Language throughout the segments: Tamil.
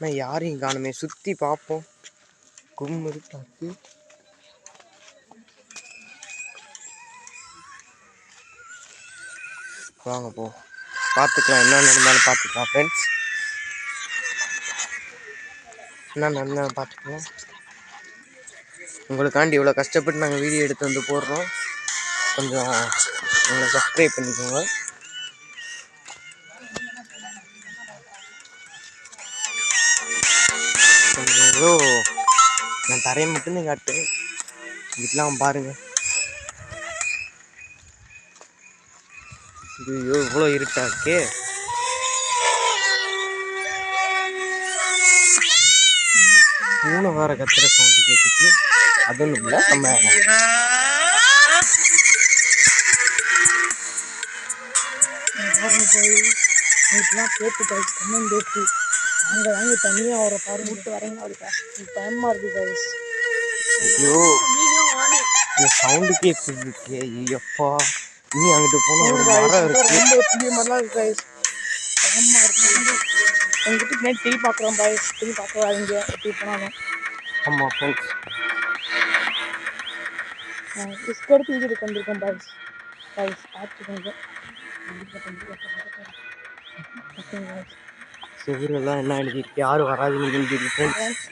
ஆனால் யாரையும் காணுமே. சுற்றி பார்ப்போம். கும்மிருட்டாக்கு. வாங்க போ பார்த்துக்கலாம், என்ன நடந்தாலும் பார்த்துக்கலாம் ஃப்ரெண்ட்ஸ். என்ன நடந்தாலும் பார்த்துக்கலாம். உங்களுக்காண்டி இவ்வளோ கஷ்டப்பட்டு நாங்கள் வீடியோ எடுத்து வந்து போடுறோம். கொஞ்சம் உங்களை சப்ஸ்கிரைப் பண்ணிக்கோங்க. கொஞ்சம் ஏதோ நான் தரையை மட்டும்தான் காட்டுறேன். வீட்டெலாம் பாருங்கள். இது இவ்வளோ இருட்டா இருக்கே. பூனை வேறு கத்துற சவுண்டு கேட்டுச்சு. அதுவும் இல்லை, நம்ம கேட்டு கைஸ் கம்மன் கேட்டு அங்கே வாங்கி தனியாக அவரை பாரு விட்டு வரீங்க. அவருக்கு பயமாக இருக்குது கைஸ். ஐயோ இந்த சவுண்டு கேட்குது இருக்கே. ஐயப்பா நீ அங்கிட்டு போன ஒரு மரம் இருக்கு. ரொம்ப புதிய மாதிரிலாம் இருக்கு கைஸ். பயமாக இருக்குது. எங்கிட்ட பின்னாடி டிவி பார்க்குறோம் பாய்ஸ். டிவி பார்க்குறாங்க எப்படி போனாலும். ஆமாம் ஃப்ரெண்ட்ஸ், ரிஸ்க் எடுத்து வீட்டுக்கு வந்திருக்கோம் பாய்ஸ். பாய்ஸ் பார்த்துக்கோங்க. செவரெல்லாம் என்ன எழுதிருக்கு, யாரும் வராதுன்னு எழுதிருக்கு ஃப்ரெண்ட்ஸ்.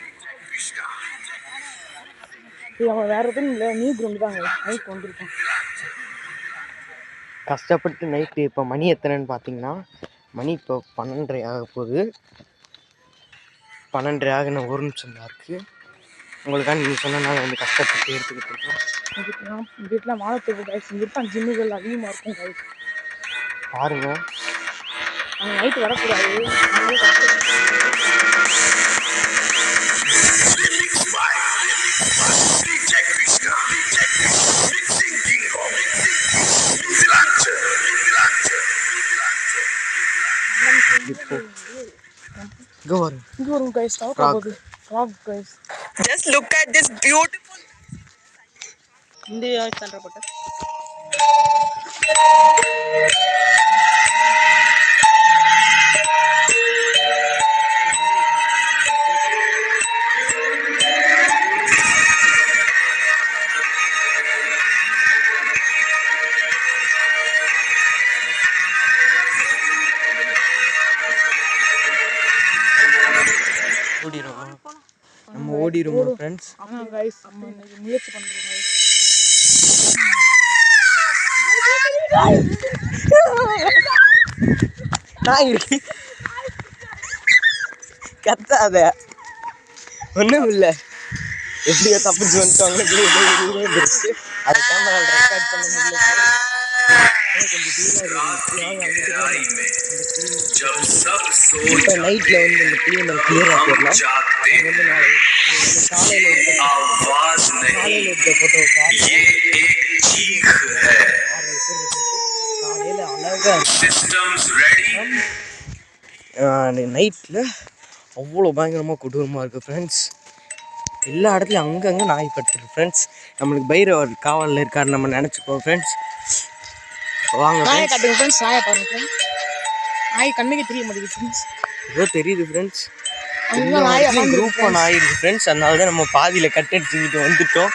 அவன் வேறு எதுவும் இல்லை, நீ கிரவுண்டு தான் நைட் வந்திருக்கோம். கஷ்டப்பட்டு நைட்டு. இப்போ மணி எத்தனைன்னு பார்த்தீங்கன்னா, மணி இப்போ 12:30 ஆக போகுது. 12:30 ஆகின ஒரு நிமிஷம் தான் இருக்குது. உங்களுக்காக நீங்கள் சொன்னனால வந்து கஷ்டப்பட்டு எடுத்துக்கிட்டு இருக்கோம். வீட்டில் வாழத்துக்கு கைஸ். இங்கே தான் ஜிம்முகள் அதிகமாக இருக்கும் கைஸ். பாருங்கள், அவங்க நைட்டு வரக்கூடாது. இங்கே வரும் guys. Rock guys. Just look at this beautiful. இந்த சண்டப்பட்ட நம்ம ஓடிடுவோம் ஃப்ரெண்ட்ஸ். ஆமாம் கைஸ், நம்ம இன்னைக்கு முயற்சி பண்ணுறோம் கைஸ். கத்தாத, ஒன்றும் இல்லை. எப்படியோ தப்பிச்சு வந்துட்டாங்க. அது கேமரா ரெக்கார்ட் பண்ண முடியல. இப்போ நைட்டில் வந்து இந்த கிளியை நம்ம கிளியராக போடலாம். வந்து காலையில் எடுத்த ஃபோட்டோ காலையில் அழகாக நைட்டில் அவ்வளோ பயங்கரமாக கொடூரமாக இருக்குது ஃப்ரெண்ட்ஸ். எல்லா இடத்துலையும் அங்கங்கே நாய் படுத்துருக்கு ஃப்ரெண்ட்ஸ். நம்மளுக்கு பைரவர் காவலில் இருக்காரு நம்ம நினச்சிப்போம் ஃப்ரெண்ட்ஸ். வாங்க நாயை காட்டுங்க ஃப்ரெண்ட்ஸ். நாயை பாருங்க. நாய் கண்ணுக்கு தெரிய மாட்டேங்குது ஃப்ரெண்ட்ஸ். ஏதோ தெரியுது ஃப்ரெண்ட்ஸ். குரூப்பாக நாய் இருக்குது ஃப்ரெண்ட்ஸ். அதனால தான் நம்ம பாதியில் கட் அடிச்சுக்கிட்டு வந்துட்டோம்.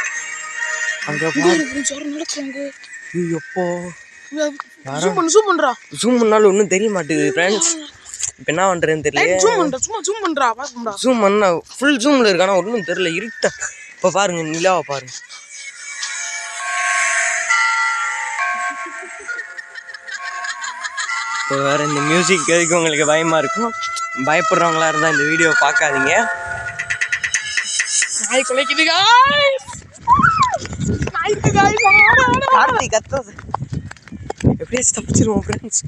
அங்கே எப்போ ஜூம் பண்ணாலும் ஒன்றும் தெரிய மாட்டேங்குது ஃப்ரெண்ட்ஸ். இப்போ என்ன பண்ணுறதுன்னு தெரியல. ஜூம் பண்ணா ஃபுல் ஜூமில் இருக்கு, ஆனால் ஒன்றும் தெரியல. இருட்ட. இப்போ பாருங்க, நிலாவை பாருங்க. இப்போ வேறு இந்த மியூசிக் எதுக்கு உங்களுக்கு பயமாக இருக்கும். பயப்படுறவங்களா இருந்தால் இந்த வீடியோ பார்க்காதீங்க. நாய் குலைக்குது கார்த்தி கத்தாது. எப்படியாச்சும் தப்பிச்சிருவோம் ஃப்ரெண்ட்ஸ்.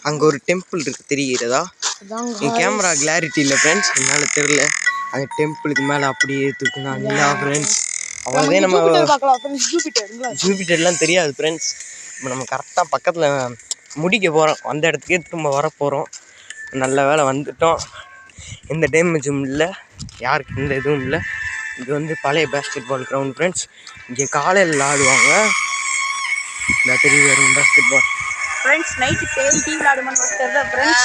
அங்கே ஒரு டெம்பிள் இருக்குது, தெரிகிறதா? என் கேமரா கிளாரிட்டி இல்லை ஃப்ரெண்ட்ஸ், என்னால் தெரியல. அந்த டெம்பிளுக்கு மேலே அப்படியே தூக்குனா நிலா ஃப்ரெண்ட்ஸ். அவ்வளோதே. நம்ம ஜூபிட்டர்லாம் தெரியாது ஃப்ரெண்ட்ஸ். இப்போ நம்ம கரெக்டாக பக்கத்தில் முடிக்க போகிறோம். அந்த இடத்துக்கே திரும்ப வர போகிறோம். நல்ல வேலை வந்துட்டோம். எந்த டேமேஜும் இல்லை, யாருக்கு எந்த இதுவும் இல்லை. இது வந்து பழைய பேஸ்கெட் பால் கிரவுண்ட் ஃப்ரெண்ட்ஸ். இங்கே காலையில் ஆடுவாங்க. இந்த தெரியுது பாஸ்கெட் பால். ஃப்ரெண்ட்ஸ் நைட்டு பேய் டீ விளாடுமான்னு தெரியல ஃப்ரெண்ட்ஸ்.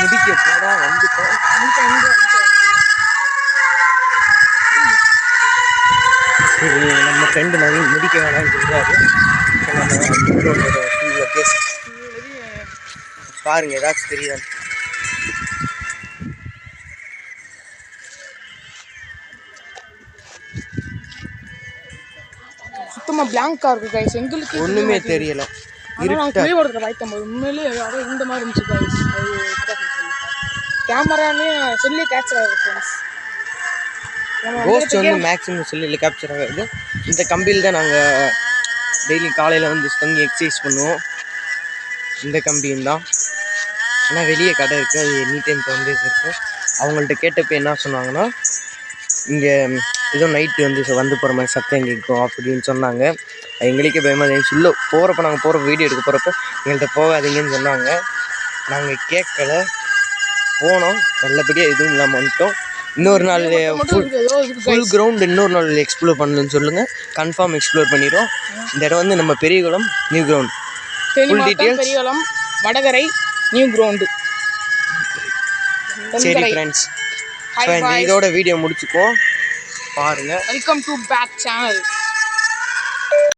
முடிக்க போகிறோம், வந்துட்டோம். நம்ம ஃப்ரெண்டு நவீன் முடிக்க வேணாம்னு சொல்கிறாரு. பாருங்க ஏதாச்சும் தெரியாது. சுத்தமாக பிளாங்கா இருக்கு கைஸ், எங்களுக்கு ஒன்றுமே தெரியல. புரிய கொடுக்குற வாய்த்தம் உண்மையிலே யாரோ இந்த மாதிரி இருந்துச்சு கைஸ். அது கேமரானே சொல்லி கேப்சர் ஆகுது ஃப்ரெண்ட்ஸ். கோஸ்ட் வந்து மேக்ஸிமம் செல்லில் கேப்சர் ஆகாது. இந்த கம்பியில் தான் நாங்கள் டெய்லி காலையில் வந்து தங்கி எக்ஸசைஸ் பண்ணுவோம். இந்த கம்பியும் தான். ஆனால் வெளியே கடை இருக்குது, அது எனி டைம் வந்து இருக்கும். அவங்கள்ட்ட கேட்டப்போ என்ன சொன்னாங்கன்னா, இங்கே ஏதோ நைட்டு வந்து போகிற மாதிரி சத்தம் கேட்கும் அப்படின்னு சொன்னாங்க. எங்களுக்கே பயமாக இருந்துச்சு. உள்ளே போகிறப்ப நாங்கள் போகிற வீடியோ எடுக்க போகிறப்ப எங்கள்கிட்ட போகாதீங்கன்னு சொன்னாங்க. நாங்கள் கேட்கல, போனோம். நல்லபடியாக எதுவும் இல்லாமல் வந்துட்டோம். இன்னொரு நாள் ஃபுல் கிரவுண்ட் இன்னொரு நாள் எக்ஸ்ப்ளோர் பண்ணணும்னு சொல்லுங்கள், கன்ஃபார்ம் எக்ஸ்ப்ளோர் பண்ணிடுவோம். இந்த இடம் வந்து நம்ம Periyakulam new ground. Full details Periyakulam Vadakarai new ground. சரி ஃப்ரெண்ட்ஸ், இதோட வீடியோ முடிச்சுக்குவோம். பாருங்கள். Welcome to back channel.